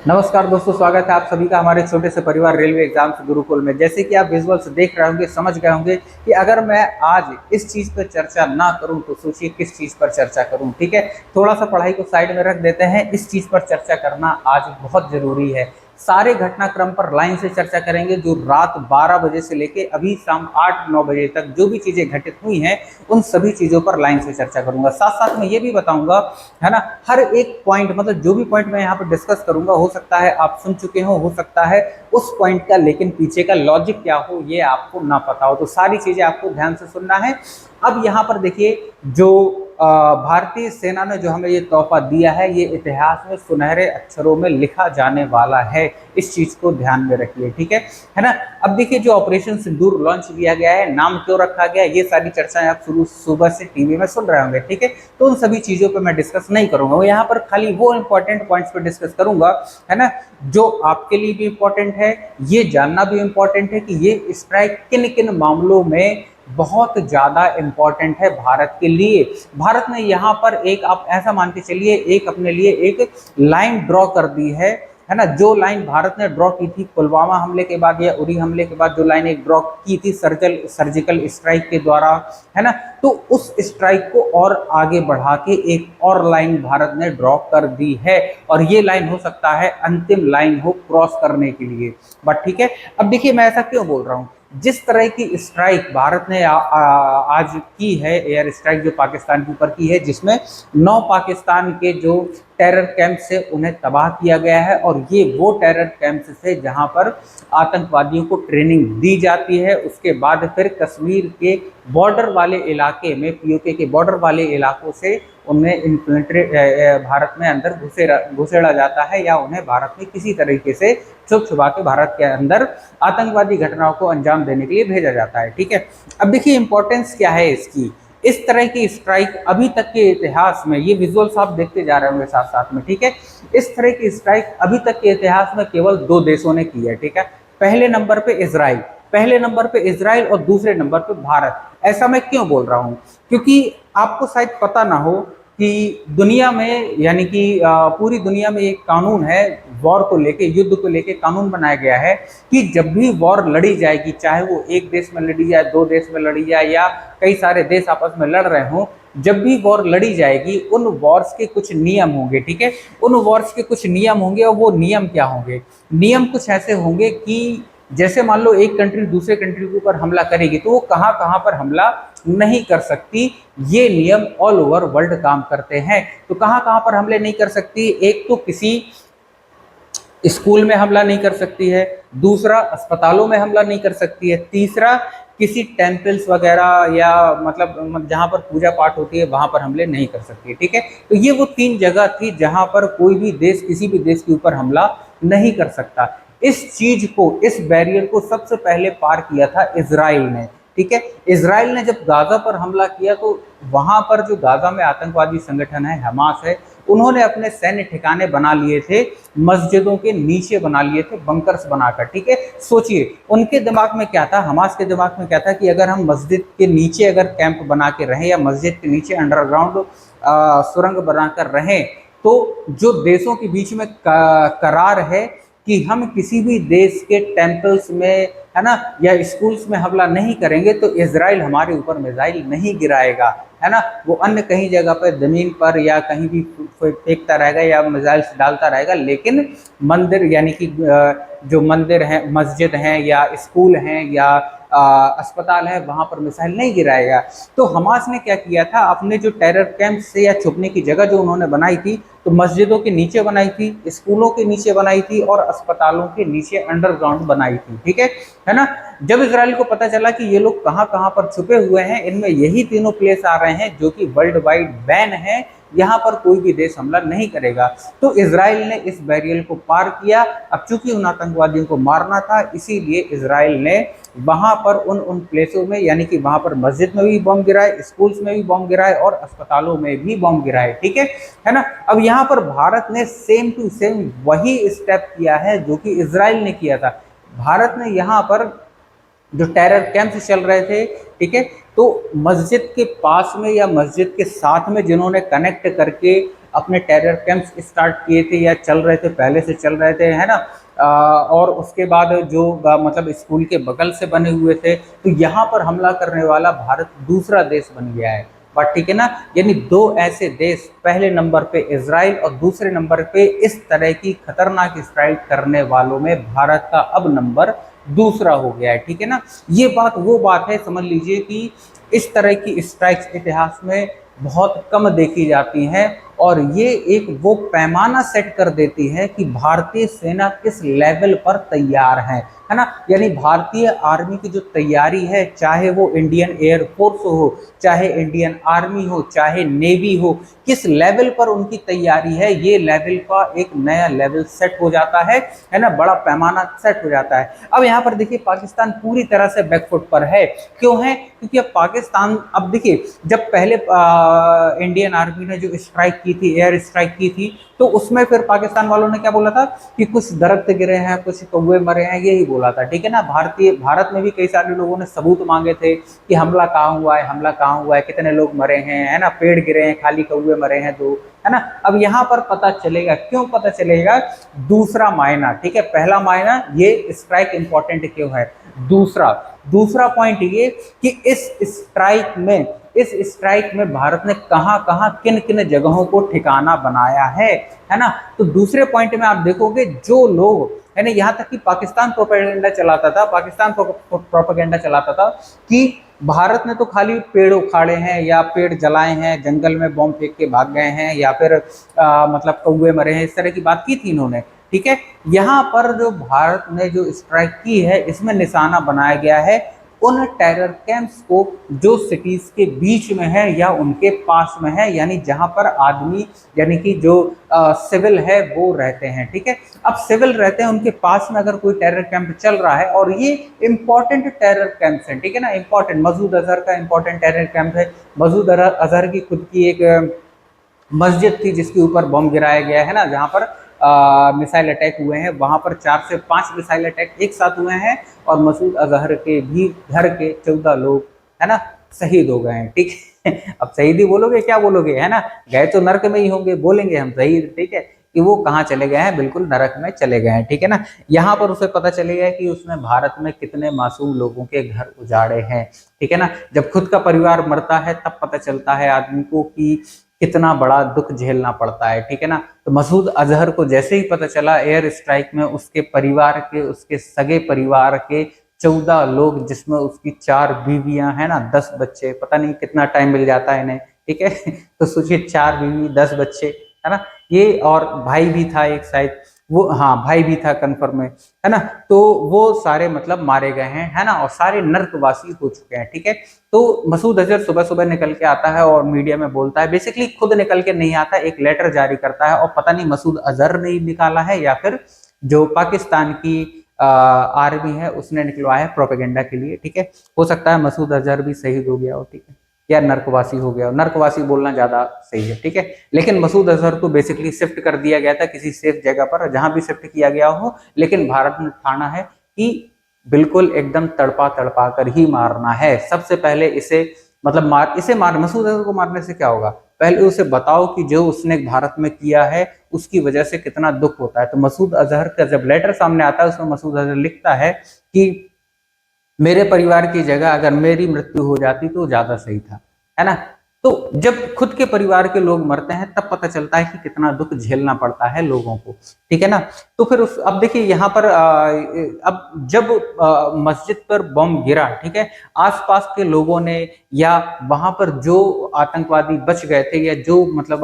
नमस्कार दोस्तों, स्वागत है आप सभी का हमारे छोटे से परिवार रेलवे एग्जाम्स गुरुकुल में। जैसे कि आप विजुअल्स देख रहे होंगे, समझ गए होंगे कि अगर मैं आज इस चीज पर चर्चा ना करूं तो सोचिए किस चीज पर चर्चा करूं। ठीक है, थोड़ा सा पढ़ाई को साइड में रख देते हैं, इस चीज पर चर्चा करना आज बहुत जरूरी है। सारे घटनाक्रम पर लाइन से चर्चा करेंगे, जो रात 12 बजे से लेके अभी शाम 8-9 बजे तक जो भी चीजें घटित हुई हैं उन सभी चीजों पर लाइन से चर्चा करूंगा। साथ साथ में ये भी बताऊंगा, है ना, हर एक पॉइंट, मतलब जो भी पॉइंट मैं यहाँ पर डिस्कस करूंगा, हो सकता है आप सुन चुके हो सकता है उस पॉइंट का लेकिन पीछे का लॉजिक क्या हो ये आपको ना पता हो, तो सारी चीजें आपको ध्यान से सुनना है। अब यहाँ पर देखिए, जो भारतीय सेना ने जो हमें ये तोहफा दिया है, ये इतिहास में सुनहरे अक्षरों में लिखा जाने वाला है। इस चीज को ध्यान में रखिए, ठीक है ना। अब देखिए, जो ऑपरेशन सिंदूर लॉन्च किया गया है, नाम क्यों रखा गया, ये सारी चर्चाएं आप शुरू सुबह से टीवी में सुन रहे होंगे, ठीक है। तो उन सभी चीजों पे मैं डिस्कस नहीं करूंगा, वो यहाँ पर खाली वो इंपॉर्टेंट पॉइंट्स पे डिस्कस करूंगा, है ना, जो आपके लिए भी इंपॉर्टेंट है। ये जानना भी इंपॉर्टेंट है कि ये स्ट्राइक किन किन मामलों में बहुत ज्यादा इंपॉर्टेंट है भारत के लिए। भारत ने यहाँ पर एक, आप ऐसा मान के चलिए, एक अपने लिए एक लाइन ड्रॉ कर दी है ना। जो लाइन भारत ने ड्रॉ की थी पुलवामा हमले के बाद या उरी हमले के बाद, जो लाइन एक ड्रॉ की थी सर्जिकल स्ट्राइक के द्वारा, है ना, तो उस स्ट्राइक को और आगे बढ़ा के एक और लाइन भारत ने ड्रॉ कर दी है, और ये लाइन हो सकता है अंतिम लाइन हो क्रॉस करने के लिए। बट ठीक है, अब देखिए मैं ऐसा क्यों बोल रहा हूँ। जिस तरह की स्ट्राइक भारत ने आज की है, एयर स्ट्राइक जो पाकिस्तान के ऊपर की है, जिसमें 9 पाकिस्तान के जो टेरर कैंप से उन्हें तबाह किया गया है, और ये वो टेरर कैंप से जहां पर आतंकवादियों को ट्रेनिंग दी जाती है। उसके बाद फिर कश्मीर के बॉर्डर वाले इलाके में, पीओके के बॉर्डर वाले इलाकों से उन्हें इन्फिल्ट्रेट, भारत में अंदर घुसेड़ा जाता है, या उन्हें भारत में किसी तरीके से छुप छुपा के भारत के अंदर आतंकवादी घटनाओं को अंजाम देने के लिए भेजा जाता है, ठीक है। अब देखिए इंपॉर्टेंस क्या है इसकी। इस तरह की स्ट्राइक अभी तक के इतिहास में, ये विजुअल्स आप देखते जा रहे होंगे साथ साथ में, ठीक है। इस तरह की स्ट्राइक अभी तक के इतिहास में केवल 2 देशों ने की है, ठीक है। पहले नंबर पे इजराइल, और दूसरे नंबर पे भारत। ऐसा मैं क्यों बोल रहा हूँ, क्योंकि आपको शायद पता ना हो कि दुनिया में, यानी कि पूरी दुनिया में एक कानून है, वॉर को लेके, युद्ध को लेके कानून बनाया गया है कि जब भी वॉर लड़ी जाएगी, चाहे वो एक देश में लड़ी जाए, 2 देश में लड़ी जाए, या कई सारे देश आपस में लड़ रहे हों, जब भी वॉर लड़ी जाएगी उन वॉर्स के कुछ नियम होंगे, ठीक है। उन वॉर्स के कुछ नियम होंगे, और वो नियम क्या होंगे, नियम कुछ ऐसे होंगे कि जैसे मान लो एक कंट्री दूसरे कंट्री के ऊपर हमला करेगी तो वो कहाँ कहाँ पर हमला नहीं कर सकती। ये नियम ऑल ओवर वर्ल्ड काम करते हैं। तो कहाँ कहाँ पर हमले नहीं कर सकती, एक तो किसी स्कूल में हमला नहीं कर सकती है, दूसरा अस्पतालों में हमला नहीं कर सकती है, तीसरा किसी टेम्पल्स वगैरह या मतलब जहां पर पूजा पाठ होती है वहां पर हमले नहीं कर सकती है, ठीक है। तो ये वो 3 जगह थी जहां पर कोई भी देश किसी भी देश के ऊपर हमला नहीं कर सकता। इस चीज को, इस बैरियर को सबसे पहले पार किया था इजराइल ने, ठीक है। इजराइल ने जब गाजा पर हमला किया तो वहां पर जो गाजा में आतंकवादी संगठन है, हमास है, उन्होंने अपने सैन्य ठिकाने बना लिए थे, मस्जिदों के नीचे बना लिए थे, बंकर्स बनाकर, ठीक है। सोचिए उनके दिमाग में क्या था, हमास के दिमाग में क्या था कि अगर हम मस्जिद के नीचे अगर कैंप बना के रहें, या मस्जिद के नीचे अंडरग्राउंड सुरंग बनाकर रहें, तो जो देशों के बीच में करार है कि हम किसी भी देश के टेम्पल्स में, है ना, या स्कूल्स में हमला नहीं करेंगे, तो इजराइल हमारे ऊपर मिसाइल नहीं गिराएगा, है ना। वो अन्य कहीं जगह पर जमीन पर या कहीं भी फेंकता रहेगा या मिसाइल डालता रहेगा, लेकिन मंदिर, यानी कि जो मंदिर हैं, मस्जिद हैं, या स्कूल हैं, या अस्पताल है, वहां पर मिसाइल नहीं गिराएगा। तो हमास ने क्या किया था, अपने जो टेरर कैंप से या छुपने की जगह जो उन्होंने बनाई थी, तो मस्जिदों के नीचे बनाई थी, स्कूलों के नीचे बनाई थी, और अस्पतालों के नीचे अंडरग्राउंड बनाई थी, ठीक है ना। जब इजराइल को पता चला कि ये लोग कहाँ कहाँ पर छुपे हुए हैं, इनमें यही तीनों प्लेस आ रहे हैं जो कि वर्ल्ड वाइड बैन है, यहाँ पर कोई भी देश हमला नहीं करेगा, तो इजराइल ने इस बैरियर को पार किया। अब चूंकि उन आतंकवादियों को मारना था, इसीलिए इजराइल ने वहां पर उन प्लेसों में, यानी कि वहां पर मस्जिद में भी बम गिराए, स्कूल्स में भी बम गिराए, और अस्पतालों में भी बम गिराए, ठीक है ना। अब यहाँ पर भारत ने सेम टू सेम वही स्टेप किया है जो कि इजराइल ने किया था। भारत ने यहाँ पर जो टेरर कैंप चल रहे थे, ठीक है, तो मस्जिद के पास में या मस्जिद के साथ में जिन्होंने कनेक्ट करके अपने टेरर कैंप्स स्टार्ट किए थे या चल रहे थे, पहले से चल रहे थे, है ना। और उसके बाद जो मतलब स्कूल के बगल से बने हुए थे, तो यहाँ पर हमला करने वाला भारत दूसरा देश बन गया है। बात ठीक है ना। यानी दो ऐसे देश, पहले नंबर पे इजराइल और दूसरे नंबर पे इस तरह की खतरनाक स्ट्राइक करने वालों में भारत का अब नंबर दूसरा हो गया है, ठीक है ना। ये बात वो बात है, समझ लीजिए कि इस तरह की स्ट्राइक्स इतिहास में बहुत कम देखी जाती हैं, और ये एक वो पैमाना सेट कर देती है कि भारतीय सेना किस लेवल पर तैयार है ना। यानी भारतीय आर्मी की जो तैयारी है, चाहे वो इंडियन एयरफोर्स हो, चाहे इंडियन आर्मी हो, चाहे नेवी हो, किस लेवल पर उनकी तैयारी है, ये लेवल का एक नया लेवल सेट हो जाता है ना, बड़ा पैमाना सेट हो जाता है। अब यहाँ पर देखिए पाकिस्तान पूरी तरह से बैकफुट पर है। क्यों है? क्योंकि अब पाकिस्तान, अब देखिए जब पहले इंडियन आर्मी ने जो स्ट्राइक की थी, एयर स्ट्राइक की थी, तो उसमें फिर पाकिस्तान वालों ने क्या बोला था कि कुछ दरख्त गिरे हैं, कुछ कौवे मरे हैं, यही बोला था, ठीक है ना। भारत में भी कई सारे लोगों ने सबूत मांगे थे कि हमला कहाँ हुआ है, हमला कहाँ हुआ है, कितने लोग मरे हैं, है ना, पेड़ गिरे हैं, खाली कौवे मरे हैं, तो है ना। अब यहाँ पर पता चलेगा, क्यों पता चलेगा? दूसरा मायना, ठीक है। पहला मायना ये स्ट्राइक इंपॉर्टेंट क्यों है, दूसरा दूसरा पॉइंट ये कि इस स्ट्राइक में भारत ने कहां कहां किन किन जगहों को ठिकाना बनाया है ना। तो दूसरे पॉइंट में आप देखोगे जो लोग, है ना, यहाँ तक कि पाकिस्तान प्रोपेगेंडा चलाता था कि भारत ने तो खाली पेड़ उखाड़े हैं या पेड़ जलाए हैं, जंगल में बॉम्ब फेंक के भाग गए हैं, या फिर मतलब कौवे मरे हैं, इस तरह की बात की थी इन्होंने, ठीक है। यहाँ पर जो भारत ने जो स्ट्राइक की है, इसमें निशाना बनाया गया है उन टेरर कैंप्स को जो सिटीज के बीच में है या उनके पास में है, यानी जहां पर आदमी, यानी कि जो सिविल है वो रहते हैं, ठीक है। अब सिविल रहते हैं, उनके पास में अगर कोई टेरर कैंप चल रहा है, और ये इंपॉर्टेंट टेरर कैंप्स हैं, ठीक है ना, इंपॉर्टेंट, मसूद अजहर का इंपॉर्टेंट टेरर कैंप है। मसूद अजहर की खुद की एक मस्जिद थी जिसके ऊपर बम गिराया गया है ना, जहां पर मिसाइल अटैक हुए हैं, वहां पर 4 से 5 मिसाइल अटैक एक साथ हुए हैं, और मसूद अजहर के भी घर के 14 लोग, है ना, शहीद हो गए हैं, ठीक है। अब शहीदी बोलोगे, क्या बोलोगे, है ना, गए तो नरक में ही होंगे, बोलेंगे हम शहीद, ठीक है, कि वो कहाँ चले गए हैं, बिल्कुल नरक में चले गए हैं, ठीक है ना। यहाँ पर उसे पता चलेगा कि उसने भारत में कितने मासूम लोगों के घर उजाड़े हैं, ठीक है ना। जब खुद का परिवार मरता है तब पता चलता है आदमी को कि कितना बड़ा दुख झेलना पड़ता है, ठीक है ना। तो मसूद अजहर को जैसे ही पता चला एयर स्ट्राइक में, उसके परिवार के, उसके सगे परिवार के 14 लोग, जिसमें उसकी 4 बीवियां, है ना, 10 बच्चे, पता नहीं कितना टाइम मिल जाता है इन्हें, ठीक है। तो सोचिए 4 बीवी 10 बच्चे, है ना, ये, और भाई भी था एक शायद, वो, हाँ भाई भी था कन्फर्म है ना। तो वो सारे मतलब मारे गए हैं, है ना, और सारे नर्कवासी हो चुके हैं, ठीक है। तो मसूद अजहर सुबह सुबह निकल के आता है और मीडिया में बोलता है, बेसिकली खुद निकल के नहीं आता, एक लेटर जारी करता है, और पता नहीं मसूद अजहर ने निकाला है या फिर जो पाकिस्तान की आर्मी है उसने निकलवाया है प्रोपेगेंडा के लिए, ठीक है। हो सकता है मसूद अजहर भी शहीद हो गया हो, ठीक है, या नर्कवासी हो गया हो, नर्कवासी बोलना ज्यादा सही है, ठीक है। लेकिन मसूद अजहर को बेसिकली शिफ्ट कर दिया गया था किसी सेफ जगह पर, जहां भी शिफ्ट किया गया हो, लेकिन भारत ने ठाना है कि बिल्कुल एकदम तड़पा तड़पा कर ही मारना है। सबसे पहले इसे मतलब मसूद अजहर को मारने से क्या होगा, पहले उसे बताओ कि जो उसने भारत में किया है उसकी वजह से कितना दुख होता है। तो मसूद अजहर का जब लेटर सामने आता है, उसमें मसूद अजहर लिखता है कि मेरे परिवार की जगह अगर मेरी मृत्यु हो जाती तो ज्यादा सही था, है ना। तो जब खुद के परिवार के लोग मरते हैं तब पता चलता है कि कितना दुख झेलना पड़ता है लोगों को, ठीक है ना। तो फिर अब देखिए यहाँ पर अब जब मस्जिद पर बम गिरा, ठीक है, आसपास के लोगों ने या वहां पर जो आतंकवादी बच गए थे, या जो मतलब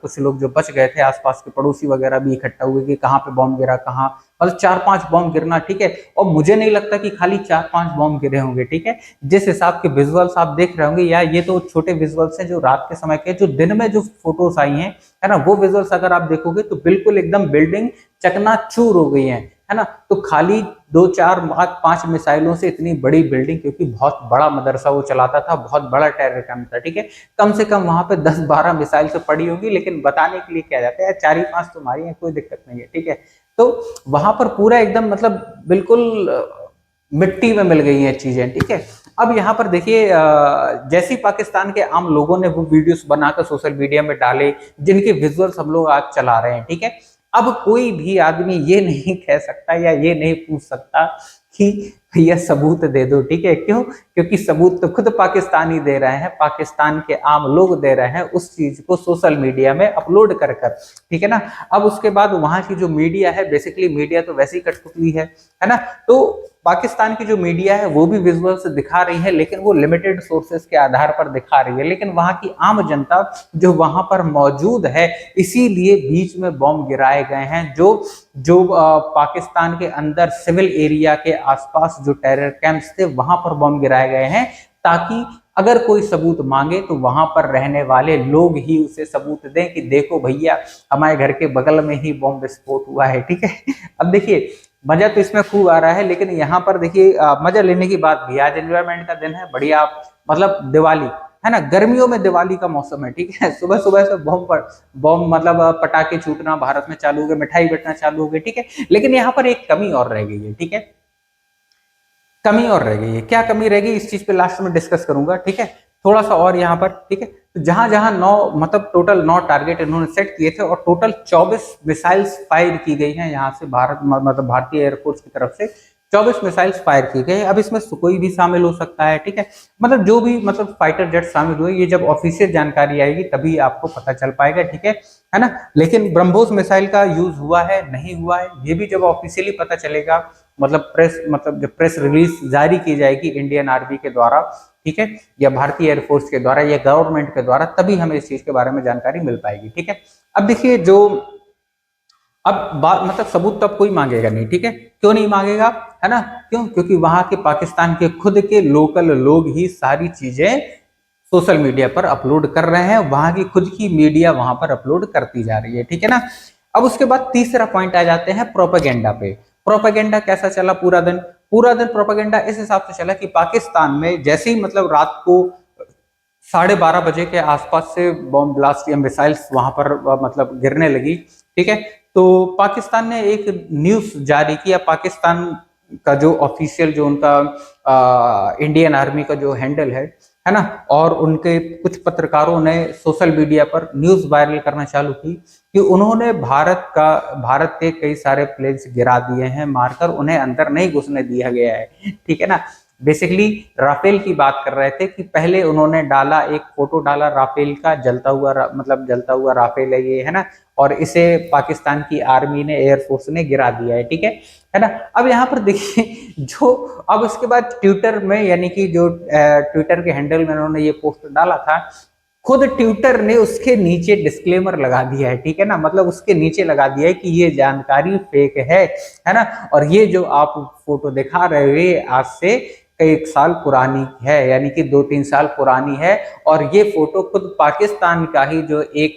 कुछ लोग जो बच गए थे, आसपास के पड़ोसी वगैरह भी इकट्ठा हुए कि कहाँ पे बम गिरा, कहाँ, मतलब 4-5 बम गिरना, ठीक है। और मुझे नहीं लगता कि खाली 4-5 बम गिरे होंगे, ठीक है। जिस हिसाब के विजुअल्स आप देख रहे होंगे, या ये तो छोटे विजुअल्स हैं जो रात के समय के, जो दिन में जो फोटोस आई हैं, है ना, वो विजुअल्स अगर आप देखोगे तो बिल्कुल एकदम बिल्डिंग चकनाचूर हो गई है ना। तो खाली 2-4-5 मिसाइलों से इतनी बड़ी बिल्डिंग, क्योंकि बहुत बड़ा मदरसा वो चलाता था, बहुत बड़ा टेरर कैंप था, ठीक है, कम से कम वहां पे 10-12 मिसाइल से पड़ी होगी, लेकिन बताने के लिए क्या जाता है, 4-5 तुम्हारी है, कोई दिक्कत नहीं है, ठीक है। तो वहां पर पूरा एकदम मतलब बिल्कुल मिट्टी में मिल गई हैं चीजें, ठीक है। अब यहाँ पर देखिए जैसे ही पाकिस्तान के आम लोगों ने वो वीडियोस बनाकर सोशल मीडिया में डाले, जिनके विजुअल्स हम लोग आज चला रहे हैं, ठीक है। अब कोई भी आदमी ये नहीं कह सकता या ये नहीं पूछ सकता कि भैया सबूत दे दो, ठीक है। क्यों? क्योंकि सबूत तो खुद पाकिस्तानी दे रहे हैं, पाकिस्तान के आम लोग दे रहे हैं उस चीज को सोशल मीडिया में अपलोड कर कर, ठीक है ना। अब उसके बाद वहां की जो मीडिया है, बेसिकली मीडिया तो वैसे ही कठपुतली है ना। तो पाकिस्तान की जो मीडिया है वो भी विजुअल्स दिखा रही है, लेकिन वो लिमिटेड सोर्सेस के आधार पर दिखा रही है। लेकिन वहां की आम जनता जो वहां पर मौजूद है, इसीलिए बीच में बॉम्ब गिराए गए हैं। जो जो पाकिस्तान के अंदर सिविल एरिया के आसपास जो टेरर कैंप्स थे, वहां पर बॉम्ब गिराए गए हैं, ताकि अगर कोई सबूत मांगे तो वहां पर रहने वाले लोग ही उसे सबूत दें कि देखो भैया हमारे घर के बगल में ही बॉम्ब विस्फोट हुआ है, ठीक है। अब देखिए मजा तो इसमें खूब आ रहा है, लेकिन यहाँ पर देखिए मजा लेने की बात भी, आज एनवायरमेंट का दिन है, बढ़िया मतलब दिवाली है ना, गर्मियों में दिवाली का मौसम है, ठीक है। सुबह सुबह से बॉम्ब मतलब पटाखे छूटना भारत में चालू हो गए, मिठाई बटना चालू हो गई, ठीक है। लेकिन यहाँ पर एक कमी और रह गई है, ठीक है। कमी और रह गई है, क्या कमी रह गई इस चीज पे लास्ट में डिस्कस करूंगा, ठीक है। थोड़ा सा और यहाँ पर, ठीक है। तो जहां जहां 9 मतलब टोटल 9 टारगेट इन्होंने सेट किए थे और टोटल 24 मिसाइल्स फायर की गई हैं यहाँ से, भारत मतलब भारतीय एयरफोर्स की तरफ से 24 मिसाइल्स फायर की गई। अब इसमें सुकोई भी शामिल हो सकता है, ठीक है। मतलब जो भी मतलब फाइटर जेट शामिल हुए, ये जब ऑफिशियल जानकारी आएगी तभी आपको पता चल पाएगा, ठीक है ना। लेकिन ब्रह्मोस मिसाइल का यूज हुआ है नहीं हुआ है, ये भी जब ऑफिशियली पता चलेगा, मतलब जब प्रेस रिलीज जारी की जाएगी इंडियन आर्मी के द्वारा, ठीक है, या भारतीय एयरफोर्स के द्वारा या गवर्नमेंट के द्वारा, तभी हमें इस चीज के बारे में जानकारी मिल पाएगी, ठीक है। अब देखिए जो अब बात मतलब सबूत तो अब कोई मांगेगा नहीं, ठीक है। क्यों नहीं मांगेगा, है ना। क्यों? क्योंकि वहां के पाकिस्तान के खुद के लोकल लोग ही सारी चीजें सोशल मीडिया पर अपलोड कर रहे हैं, वहां की खुद की मीडिया वहां पर अपलोड करती जा रही है, ठीक है ना। अब उसके बाद तीसरा पॉइंट आ जाते हैं प्रोपेगेंडा पे। प्रोपेगेंडा कैसा चला पूरा दिन? पूरा दिन प्रोपेगेंडा इस हिसाब से चला कि पाकिस्तान में जैसे ही मतलब रात को 12:30 बजे के आसपास से बॉम्ब ब्लास्ट या मिसाइल्स वहां पर मतलब गिरने लगी, ठीक है। तो पाकिस्तान ने एक न्यूज जारी किया, पाकिस्तान का जो ऑफिशियल जो उनका इंडियन आर्मी का जो हैंडल है ना, और उनके कुछ पत्रकारों ने सोशल मीडिया पर न्यूज वायरल करना चालू की कि उन्होंने भारत के कई सारे प्लेन्स गिरा दिए हैं मारकर, उन्हें अंदर नहीं घुसने दिया गया है, ठीक है ना। बेसिकली राफेल की बात कर रहे थे कि पहले उन्होंने डाला, एक फोटो डाला राफेल का, जलता हुआ मतलब जलता हुआ राफेल है ये, है ना, और इसे पाकिस्तान की आर्मी ने, एयरफोर्स ने गिरा दिया है, ठीक है ना। अब यहाँ पर देखिए जो अब उसके बाद ट्विटर में, यानी कि जो ट्विटर के हैंडल में उन्होंने ये पोस्ट डाला था, खुद ट्विटर ने उसके नीचे डिस्क्लेमर लगा दिया है, ठीक है ना। मतलब उसके नीचे लगा दिया है कि ये जानकारी फेक है ना, और ये जो आप फोटो दिखा रहे हो ये आज से कई साल पुरानी है, यानी कि 2-3 साल पुरानी है। और ये फोटो खुद पाकिस्तान का ही जो एक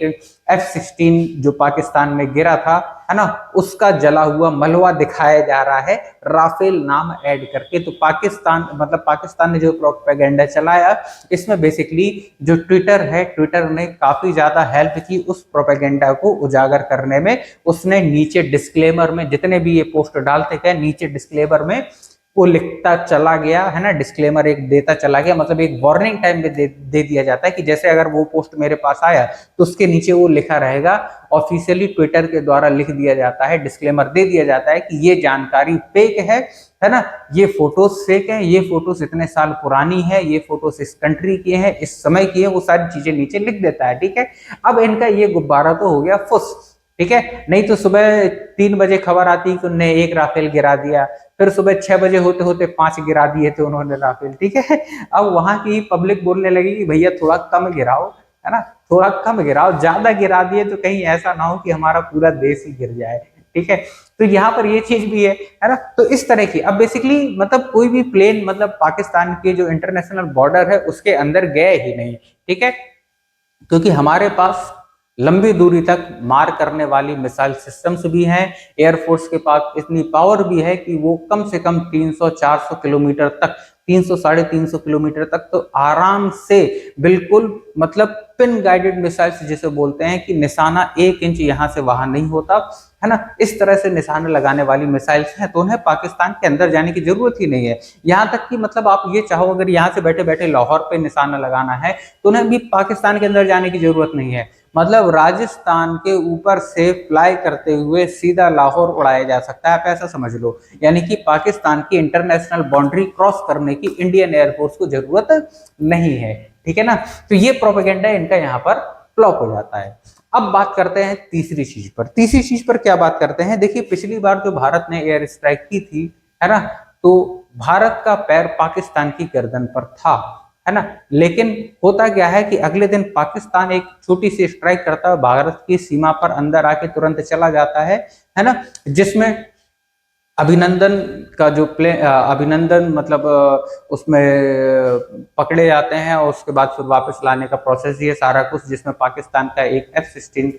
F-16 जो पाकिस्तान में गिरा था, है ना, उसका जला हुआ मलबा दिखाया जा रहा है राफेल नाम ऐड करके। तो पाकिस्तान ने जो प्रोपेगेंडा चलाया, इसमें बेसिकली जो ट्विटर है, ट्विटर ने काफी ज्यादा हेल्प की उस प्रोपेगेंडा को उजागर करने में। उसने नीचे डिस्क्लेमर में जितने भी ये पोस्ट डालते गए, नीचे डिस्क्लेमर में वो लिखता चला गया, है ना, डिस्क्लेमर एक देता चला गया, मतलब एक वार्निंग टाइम में दे दिया जाता है कि जैसे अगर वो पोस्ट मेरे पास आया तो उसके नीचे वो लिखा रहेगा, ऑफिशियली ट्विटर के द्वारा लिख दिया जाता है, डिस्क्लेमर दे दिया जाता है कि ये जानकारी फेक है ना, ये फोटोज फेक है, ये फोटोज इतने साल पुरानी है, ये फोटोज इस कंट्री की है, इस समय की है, वो सारी चीजें नीचे लिख देता है, ठीक है। अब इनका ये गुब्बारा तो हो गया फुस, ठीक है। नहीं तो सुबह 3 बजे खबर आती कि उन्होंने एक राफेल गिरा दिया, फिर सुबह 6 बजे होते होते 5 गिरा दिए थे उन्होंने राफेल, ठीक है। अब वहां की पब्लिक बोलने लगी कि भैया थोड़ा कम गिराओ, है ना, थोड़ा कम गिराओ, ज्यादा गिरा दिए तो कहीं ऐसा ना हो कि हमारा पूरा देश ही गिर जाए, ठीक है। तो यहाँ पर ये चीज भी है ना। तो इस तरह की अब बेसिकली मतलब कोई भी प्लेन मतलब पाकिस्तान के जो इंटरनेशनल बॉर्डर है उसके अंदर गए ही नहीं, ठीक है, क्योंकि हमारे पास लंबी दूरी तक मार करने वाली मिसाइल सिस्टम्स भी हैं, एयरफोर्स के पास इतनी पावर भी है कि वो कम से कम 300-400 किलोमीटर तक 300 350 किलोमीटर तक तो आराम से, बिल्कुल मतलब पिन गाइडेड मिसाइल्स जिसे बोलते हैं कि निशाना 1 इंच यहाँ से वहां नहीं होता है ना, इस तरह से निशाना लगाने वाली मिसाइल्स हैं, तो उन्हें पाकिस्तान के अंदर जाने की जरूरत ही नहीं है। यहाँ तक कि मतलब आप ये चाहो अगर यहाँ से बैठे बैठे लाहौर पे निशाना लगाना है तो उन्हें भी पाकिस्तान के अंदर जाने की जरूरत नहीं है। मतलब राजस्थान के ऊपर से फ्लाई करते हुए सीधा लाहौर उड़ाया जा सकता है, आप ऐसा समझ लो। यानी कि पाकिस्तान की इंटरनेशनल बाउंड्री क्रॉस करने की इंडियन एयरफोर्स को जरूरत नहीं है, ठीक है ना। तो ये प्रोपेगेंडा इनका यहाँ पर फ्लॉप हो जाता है। अब बात करते हैं तीसरी चीज पर। तीसरी चीज पर क्या बात करते हैं, देखिए पिछली बार जो भारत ने एयर स्ट्राइक की थी, है ना, तो भारत का पैर पाकिस्तान की गर्दन पर था, है ना। लेकिन होता क्या है कि अगले दिन पाकिस्तान एक छोटी सी स्ट्राइक करता है, भारत की सीमा पर अंदर आके तुरंत चला जाता है ना, जिसमें अभिनंदन का जो अभिनंदन मतलब उसमें पकड़े जाते हैं और उसके बाद फिर वापस लाने का प्रोसेस ही है सारा कुछ, जिसमें पाकिस्तान का एक F-16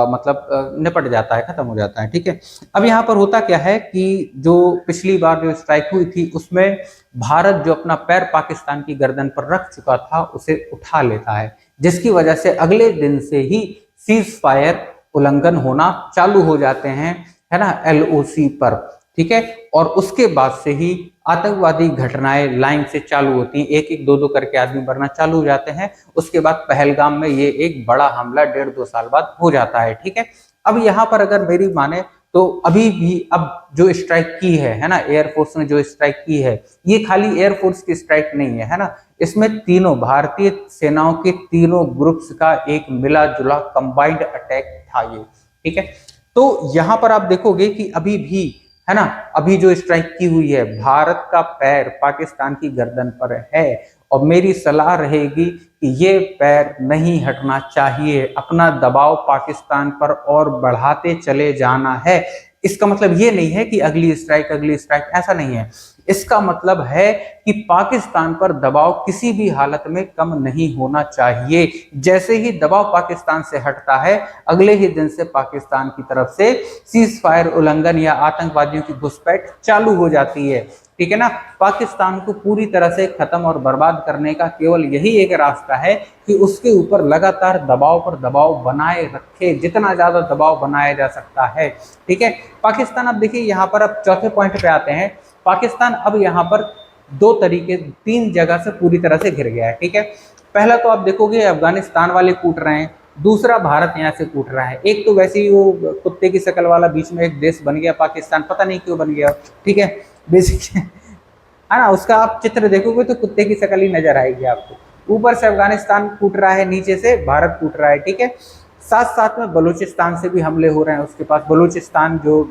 मतलब निपट जाता है, खत्म हो जाता है, ठीक है। अब यहाँ पर होता क्या है कि जो पिछली बार जो स्ट्राइक हुई थी उसमें भारत जो अपना पैर पाकिस्तान की गर्दन पर रख चुका था उसे उठा लेता है, जिसकी वजह से अगले दिन से ही सीज फायर उल्लंघन होना चालू हो जाते हैं, है ना, LOC पर, ठीक है। और उसके बाद से ही आतंकवादी घटनाएं लाइन से चालू होती हैं, एक एक दो दो करके आदमी मरना चालू हो जाते हैं। उसके बाद पहलगाम में ये एक बड़ा हमला 1.5-2 साल बाद हो जाता है, ठीक है। अब यहाँ पर अगर मेरी माने तो अभी भी अब जो स्ट्राइक की है ना, एयरफोर्स ने जो स्ट्राइक की है, ये खाली एयरफोर्स की स्ट्राइक नहीं है ना, इसमें तीनों भारतीय सेनाओं के तीनों ग्रुप्स का एक मिला जुला कंबाइंड अटैक था ये, ठीक है। तो यहाँ पर आप देखोगे कि अभी भी, है ना, अभी जो स्ट्राइक की हुई है भारत का पैर पाकिस्तान की गर्दन पर है, और मेरी सलाह रहेगी कि ये पैर नहीं हटना चाहिए, अपना दबाव पाकिस्तान पर और बढ़ाते चले जाना है। इसका मतलब ये नहीं है कि अगली स्ट्राइक ऐसा नहीं है। इसका मतलब है कि पाकिस्तान पर दबाव किसी भी हालत में कम नहीं होना चाहिए। जैसे ही दबाव पाकिस्तान से हटता है अगले ही दिन से पाकिस्तान की तरफ से सीज फायर उल्लंघन या आतंकवादियों की घुसपैठ चालू हो जाती है, ठीक है ना। पाकिस्तान को पूरी तरह से खत्म और बर्बाद करने का केवल यही एक रास्ता है कि उसके ऊपर लगातार दबाव पर दबाव बनाए रखे, जितना ज्यादा दबाव बनाया जा सकता है, ठीक है। पाकिस्तान, अब देखिए यहाँ पर अब चौथे पॉइंट पे आते हैं। पाकिस्तान अब यहाँ पर तीन जगह से पूरी तरह से घिर गया है, ठीक है। पहला तो आप देखोगे अफगानिस्तान वाले कूट रहे हैं, दूसरा भारत यहाँ से कूट रहा है, एक तो वैसे ही वो कुत्ते की शक्ल वाला बीच में एक देश बन गया पाकिस्तान, पता नहीं क्यों बन गया, ठीक है, बेसिक है ना, उसका आप चित्र देखोगे तो कुत्ते की शक्ल ही नजर आएगी आपको। ऊपर से अफगानिस्तान कूट रहा है, नीचे से भारत कूट रहा है, ठीक है। साथ साथ में बलूचिस्तान से भी हमले हो रहे हैं, उसके पास बलूचिस्तान जो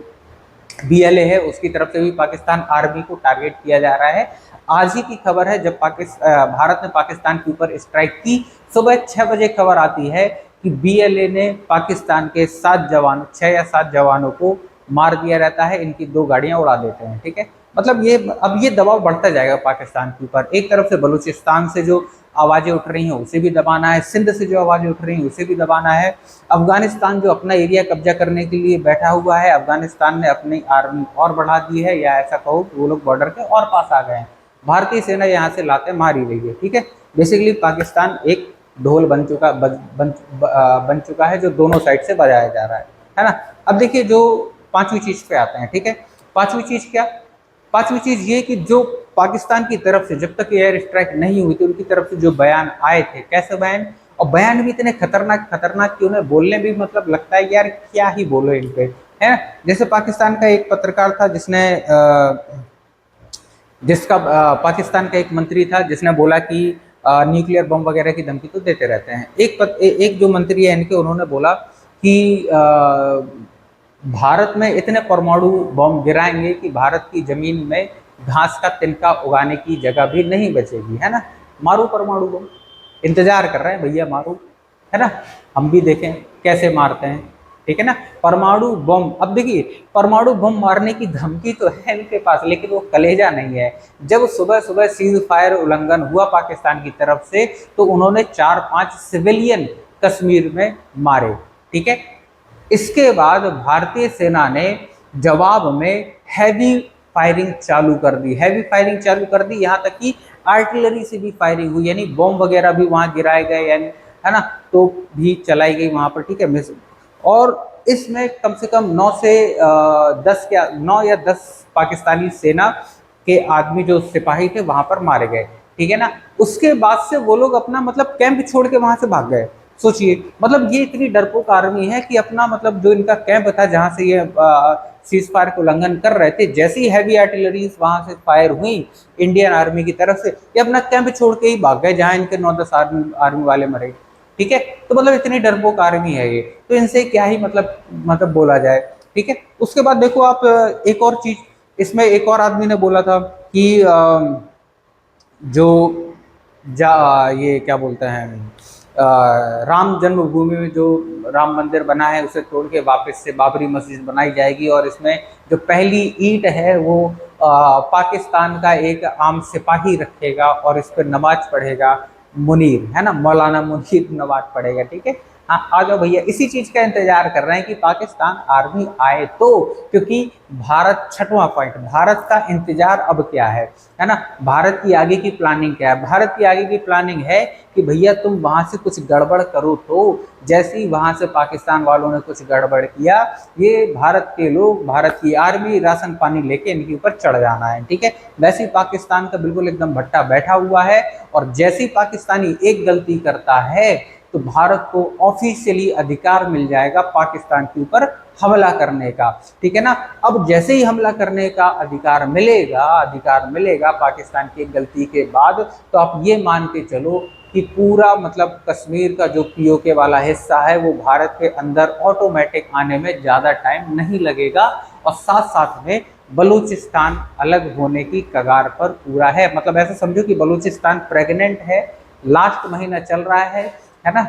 BLA है उसकी तरफ से भी पाकिस्तान आर्मी को टारगेट किया जा रहा है। आज ही की खबर है, जब भारत ने पाकिस्तान के ऊपर स्ट्राइक की, सुबह 6 बजे खबर आती है कि BLA ने पाकिस्तान के 6 या 7 जवानों को मार दिया रहता है, इनकी 2 गाड़ियां उड़ा देते हैं, ठीक है। मतलब ये अब ये दबाव बढ़ता जाएगा पाकिस्तान के ऊपर। एक तरफ से बलूचिस्तान से जो आवाजें उठ रही हैं उसे भी दबाना है, सिंध से जो आवाजें उठ रही हैं उसे भी दबाना है, अफगानिस्तान जो अपना एरिया कब्जा करने के लिए बैठा हुआ है, अफगानिस्तान ने अपनी आर्मी और बढ़ा दी है, या ऐसा कहो कि वो लोग बॉर्डर के और पास आ गए हैं, भारतीय सेना यहाँ से लाते मार ही रही है, ठीक है। बेसिकली पाकिस्तान एक ढोल बन चुका है जो दोनों साइड से बजाया जा रहा है ना। अब देखिए जो पांचवी चीज पे आते हैं, ठीक है। पांचवी चीज क्या? पांचवी चीज ये कि जो पाकिस्तान की तरफ से जब तक एयर स्ट्राइक नहीं हुई थी उनकी तरफ से जो बयान आए थे, कैसे बयान, और बयान भी इतने खतरनाक कि उन्हें बोलने भी मतलब लगता है यार क्या ही बोलो इन पे, है। जैसे पाकिस्तान का एक पत्रकार था पाकिस्तान का एक मंत्री था जिसने बोला कि न्यूक्लियर बम वगैरह की धमकी तो देते रहते हैं। एक जो मंत्री है इनके, उन्होंने बोला कि भारत में इतने परमाणु बम गिराएंगे कि भारत की जमीन में घास का तिनका उगाने की जगह भी नहीं बचेगी, है ना। मारो परमाणु बम, इंतजार कर रहे हैं भैया, मारो, है ना, हम भी देखें कैसे मारते हैं, ठीक है ना। परमाणु बम, अब देखिए परमाणु बम मारने की धमकी तो है इनके पास, लेकिन वो कलेजा नहीं है। जब सुबह सुबह सीज फायर उल्लंघन हुआ पाकिस्तान की तरफ से तो उन्होंने 4-5 सिविलियन कश्मीर में मारे, ठीक है। इसके बाद भारतीय सेना ने जवाब में हैवी फायरिंग चालू कर दी, हैवी फायरिंग चालू कर दी, यहाँ तक कि आर्टिलरी से भी फायरिंग हुई, यानी बॉम्ब वगैरह भी वहां गिराए गए, यानी है ना, तो भी चलाई गई वहां पर, ठीक है। और इसमें कम से कम 9 से 10 क्या 9 या 10 पाकिस्तानी सेना के आदमी जो सिपाही थे वहां पर मारे गए, ठीक है ना। उसके बाद से वो लोग अपना मतलब कैंप छोड़ के वहां से भाग गए। सोचिए, मतलब ये इतनी डरपोक आर्मी है कि अपना मतलब जो इनका कैंप था जहां से ये सीज फायर को उल्लंघन कर रहे थे, जैसे ही हैवी आर्टिलरी वहां से फायर हुई इंडियन आर्मी की तरफ से, ये अपना कैंप छोड़ के ही भाग गए जहां इनके 9-10 आर्मी वाले मरे, ठीक है। तो मतलब इतनी डरपोक आर्मी है ये, तो इनसे क्या ही मतलब बोला जाए, ठीक है। उसके बाद देखो आप, एक और चीज इसमें एक और आदमी ने बोला था कि जो ये क्या बोलते हैं, राम जन्मभूमि में जो राम मंदिर बना है उसे तोड़ के वापस से बाबरी मस्जिद बनाई जाएगी, और इसमें जो पहली ईंट है वो पाकिस्तान का एक आम सिपाही रखेगा और इस पर नमाज पढ़ेगा, मुनीर है ना, मौलाना मुनीर नमाज पढ़ेगा, ठीक है। हाँ, आ जाओ भैया, इसी चीज का इंतजार कर रहे हैं कि पाकिस्तान आर्मी आए तो, क्योंकि भारत, छठवां पॉइंट, भारत का इंतजार अब क्या है ना, भारत की आगे की प्लानिंग क्या है। भारत की आगे की प्लानिंग है कि भैया तुम वहां से कुछ गड़बड़ करो, तो जैसे ही वहां से पाकिस्तान वालों ने कुछ गड़बड़ किया, ये भारत के लोग, भारत की आर्मी राशन पानी लेके इनके ऊपर चढ़ जाना है, ठीक है। वैसे ही पाकिस्तान का बिल्कुल एकदम भट्टा बैठा हुआ है, और जैसे ही पाकिस्तानी एक गलती करता है तो भारत को ऑफिशियली अधिकार मिल जाएगा पाकिस्तान के ऊपर हमला करने का, ठीक है ना। अब जैसे ही हमला करने का अधिकार मिलेगा पाकिस्तान की गलती के बाद, तो आप ये मान के चलो कि पूरा मतलब कश्मीर का जो पीओके वाला हिस्सा है वो भारत के अंदर ऑटोमेटिक आने में ज़्यादा टाइम नहीं लगेगा, और साथ साथ में बलूचिस्तान अलग होने की कगार पर पूरा है। मतलब ऐसा समझो कि बलूचिस्तान प्रेग्नेंट है, लास्ट महीना चल रहा है ना,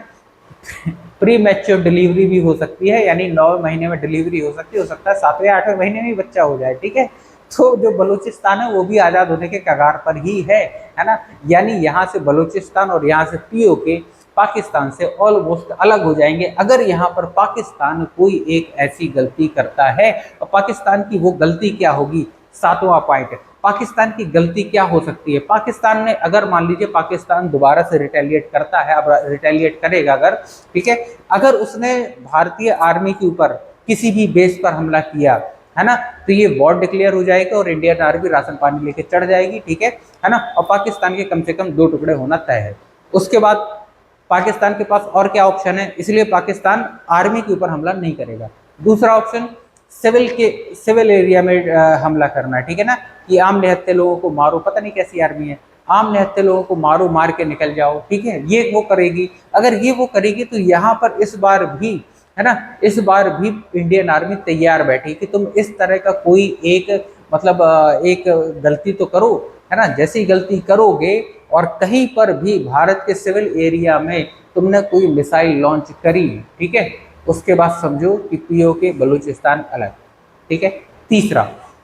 प्री मैच्योर डिलीवरी भी हो सकती है, यानी 9 महीने में डिलीवरी हो सकता है 7वें 8वें महीने में बच्चा हो जाए, ठीक है। तो जो बलूचिस्तान है वो भी आज़ाद होने के कगार पर ही है ना। यानी यहाँ से बलूचिस्तान और यहाँ से पीओके पाकिस्तान से ऑलमोस्ट अलग हो जाएंगे, अगर यहाँ पर पाकिस्तान कोई एक ऐसी गलती करता है। और पाकिस्तान की वो गलती क्या होगी, 7वां पॉइंट, पाकिस्तान की गलती क्या हो सकती है। पाकिस्तान ने, अगर मान लीजिए पाकिस्तान दोबारा से रिटेलिएट करता है, अब रिटेलिएट करेगा अगर, ठीक है, अगर उसने भारतीय आर्मी के ऊपर किसी भी बेस पर हमला किया है ना, तो ये वॉर डिक्लेयर हो जाएगा और इंडियन आर्मी राशन पानी लेके चढ़ जाएगी, ठीक है ना। और पाकिस्तान के कम से कम 2 टुकड़े होना तय है। उसके बाद पाकिस्तान के पास और क्या ऑप्शन है, इसलिए पाकिस्तान आर्मी के ऊपर हमला नहीं करेगा। दूसरा ऑप्शन सिविल एरिया में हमला करना है, ठीक है ना, कि आम निहत्थे लोगों को मारो, पता नहीं कैसी आर्मी है, आम निहत्थे लोगों को मारो, मार के निकल जाओ, ठीक है, ये वो करेगी। अगर ये वो करेगी तो यहाँ पर इस बार भी, है ना, इस बार भी इंडियन आर्मी तैयार बैठी कि तुम इस तरह का कोई एक मतलब एक गलती तो करो, है ना। जैसी गलती करोगे और कहीं पर भी भारत के सिविल एरिया में तुमने कोई मिसाइल लॉन्च करी, ठीक है, उसके बाद समझो कि पीओके बलूचिस्तान अलग, ठीक है।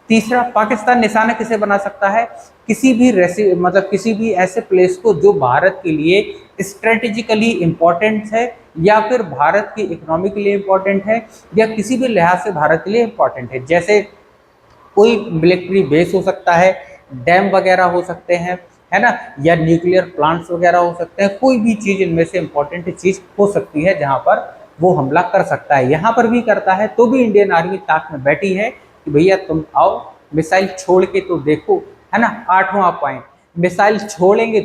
तीसरा पाकिस्तान निशाना किसे बना सकता है, किसी भी मतलब किसी भी ऐसे प्लेस को जो भारत के लिए स्ट्रेटेजिकली इंपॉर्टेंट है, या फिर भारत की इकोनॉमी के लिए इंपॉर्टेंट है, या किसी भी लिहाज से भारत के लिए इंपॉर्टेंट है। जैसे कोई मिलिट्री बेस हो सकता है, डैम वगैरह हो सकते हैं, है ना, या न्यूक्लियर प्लांट्स वगैरह हो सकते हैं, कोई भी चीज़ इनमें से इंपॉर्टेंट चीज़ हो सकती है जहां पर वो हमला कर सकता है। यहाँ पर भी करता है तो भी इंडियन आर्मी ताक में बैठी है कि भैया तुम आओ, मिसाइल छोड़ के तो देखो, है ना। 8वां पॉइंट, मिसाइल छोड़ेंगे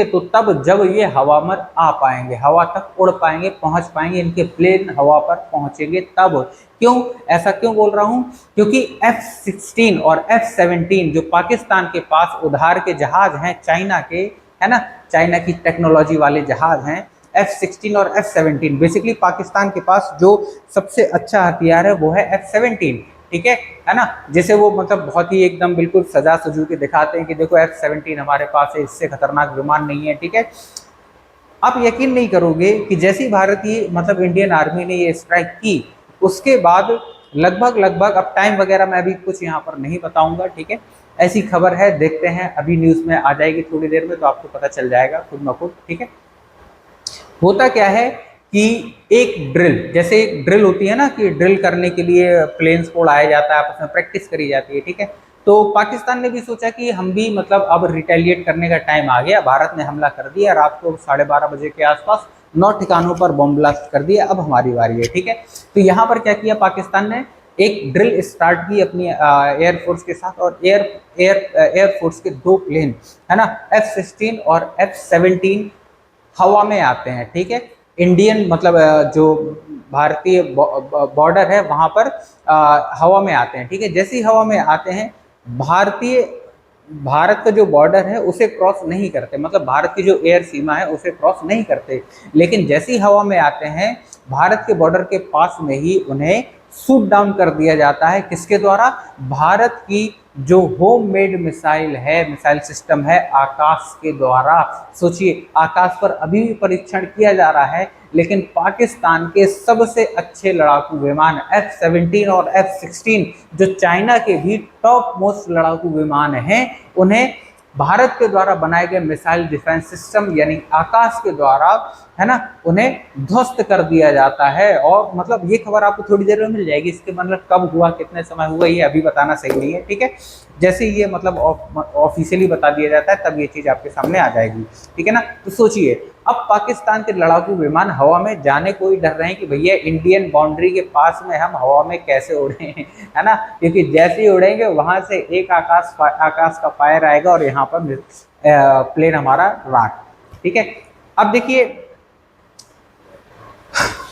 तो तब जब ये हवा में आ पाएंगे, हवा तक उड़ पाएंगे, पहुंच पाएंगे, इनके प्लेन हवा पर पहुंचेंगे तब। क्यों ऐसा क्यों बोल रहा हूं, क्योंकि F-16 और F-17 जो पाकिस्तान के पास उधार के जहाज हैं चाइना के, है ना, चाइना की टेक्नोलॉजी वाले जहाज हैं, F-16 और F-17, बेसिकली पाकिस्तान के पास जो सबसे अच्छा हथियार है वो है F-17, ठीक है ना। जैसे वो मतलब बहुत ही एकदम बिल्कुल सजा सजू के दिखाते हैं कि देखो F-17 हमारे पास है, इससे खतरनाक विमान नहीं है, ठीक है। आप यकीन नहीं करोगे कि जैसी भारतीय मतलब इंडियन आर्मी ने ये स्ट्राइक की, उसके बाद लगभग अब टाइम वगैरह मैं अभी कुछ यहाँ पर नहीं बताऊंगा, ठीक है, ऐसी खबर है, देखते हैं, अभी न्यूज़ में आ जाएगी थोड़ी देर में तो आपको पता चल जाएगा खुद ब खुद, ठीक है। होता क्या है कि एक ड्रिल, जैसे एक ड्रिल होती है ना कि ड्रिल करने के लिए प्लेन्स को उड़ाया जाता है, आपस में प्रैक्टिस करी जाती है, ठीक है। तो पाकिस्तान ने भी सोचा कि हम भी मतलब अब रिटेलिएट करने का टाइम आ गया, भारत ने हमला कर दिया रात को 12:30 बजे के आसपास 9 ठिकानों पर बम ब्लास्ट कर दिया, अब हमारी बारी है, ठीक है। तो यहाँ पर क्या किया पाकिस्तान ने, एक ड्रिल स्टार्ट की अपनी एयरफोर्स के साथ, और एयरफोर्स के 2 प्लेन है ना, F-16 और F-17 हवा में आते हैं, ठीक है। इंडियन मतलब जो भारतीय बॉर्डर है वहां पर हवा में आते हैं, ठीक है। जैसे ही हवा में आते हैं, भारत का जो बॉर्डर है उसे क्रॉस नहीं करते, मतलब भारत की जो एयर सीमा है उसे क्रॉस नहीं करते, लेकिन जैसी हवा में आते हैं भारत के बॉर्डर के पास में ही उन्हें शूट डाउन कर दिया जाता है। किसके द्वारा? भारत की जो होम मेड मिसाइल है, मिसाइल सिस्टम है आकाश के द्वारा। सोचिए, आकाश पर अभी भी परीक्षण किया जा रहा है, लेकिन पाकिस्तान के सबसे अच्छे लड़ाकू विमान F-17 और F-16 जो चाइना के भी टॉप मोस्ट लड़ाकू विमान हैं, उन्हें भारत के द्वारा बनाए गए मिसाइल डिफेंस सिस्टम यानी आकाश के द्वारा, है ना, उन्हें ध्वस्त कर दिया जाता है। और मतलब ये खबर आपको थोड़ी देर में मिल जाएगी, इसके मतलब कब हुआ, कितने समय हुआ, ये अभी बताना सही नहीं है, ठीक है। जैसे ये मतलब ऑफिशियली बता दिया जाता है तब ये चीज आपके सामने आ जाएगी, ठीक है ना। तो सोचिए, अब पाकिस्तान के लड़ाकू विमान हवा में जाने को ही डर रहे हैं कि भैया इंडियन बाउंड्री के पास में हम हवा में कैसे उड़े हैं, है ना, क्योंकि जैसे ही उड़ेंगे वहां से एक आकाश का फायर आएगा और यहाँ पर प्लेन हमारा राख, ठीक है। अब देखिए,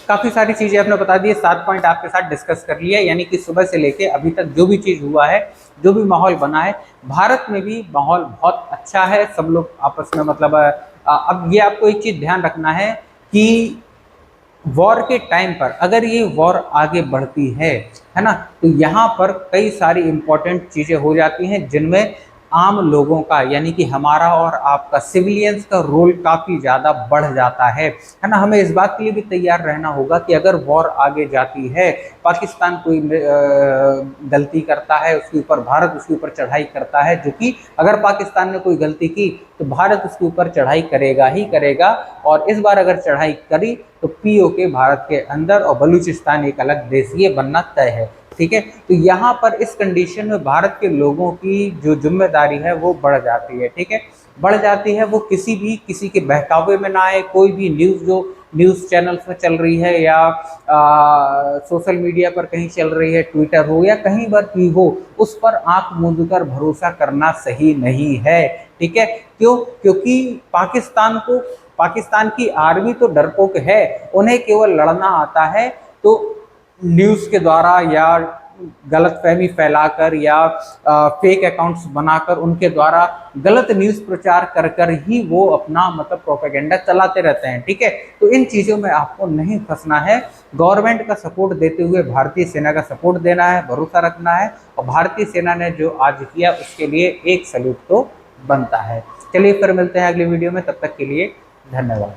काफी सारी चीजें आपने बता दी, 7 पॉइंट आपके साथ डिस्कस कर लिया, यानी कि सुबह से लेके अभी तक जो भी चीज हुआ है, जो भी माहौल बना है, भारत में भी माहौल बहुत अच्छा है, सब लोग आपस में मतलब अब ये आपको एक चीज ध्यान रखना है कि वॉर के टाइम पर अगर ये वॉर आगे बढ़ती है ना, तो यहाँ पर कई सारी इंपॉर्टेंट चीजें हो जाती हैं जिनमें आम लोगों का यानी कि हमारा और आपका सिविलियंस का रोल काफ़ी ज़्यादा बढ़ जाता है ना। हमें इस बात के लिए भी तैयार रहना होगा कि अगर वॉर आगे जाती है, पाकिस्तान कोई गलती करता है, उसके ऊपर भारत उसके ऊपर चढ़ाई करता है, जो कि अगर पाकिस्तान ने कोई गलती की तो भारत उसके ऊपर चढ़ाई करेगा ही करेगा। और इस बार अगर चढ़ाई करी तो पीओके भारत के अंदर और बलूचिस्तान एक अलग देश ये बनना तय है, ठीक है। तो यहाँ पर इस कंडीशन में भारत के लोगों की जो जिम्मेदारी है वो बढ़ जाती है, ठीक है, बढ़ जाती है। वो किसी के बहकावे में ना आए। कोई भी न्यूज़ जो न्यूज़ चैनल्स में चल रही है या सोशल मीडिया पर कहीं चल रही है, ट्विटर हो या कहीं पर भी हो, उस पर आंख मूंद कर भरोसा करना सही नहीं है, ठीक है। क्यों? क्योंकि पाकिस्तान की आर्मी तो डरपोक है, उन्हें केवल लड़ना आता है। तो न्यूज़ के द्वारा या गलतफहमी फैलाकर या फेक अकाउंट्स बनाकर उनके द्वारा गलत न्यूज़ प्रचार कर कर ही वो अपना मतलब प्रोपेगेंडा चलाते रहते हैं, ठीक है। तो इन चीज़ों में आपको नहीं फंसना है। गवर्नमेंट का सपोर्ट देते हुए भारतीय सेना का सपोर्ट देना है, भरोसा रखना है, और भारतीय सेना ने जो आज किया उसके लिए एक सैल्यूट तो बनता है। चलिए फिर मिलते हैं अगली वीडियो में, तब तक के लिए धन्यवाद।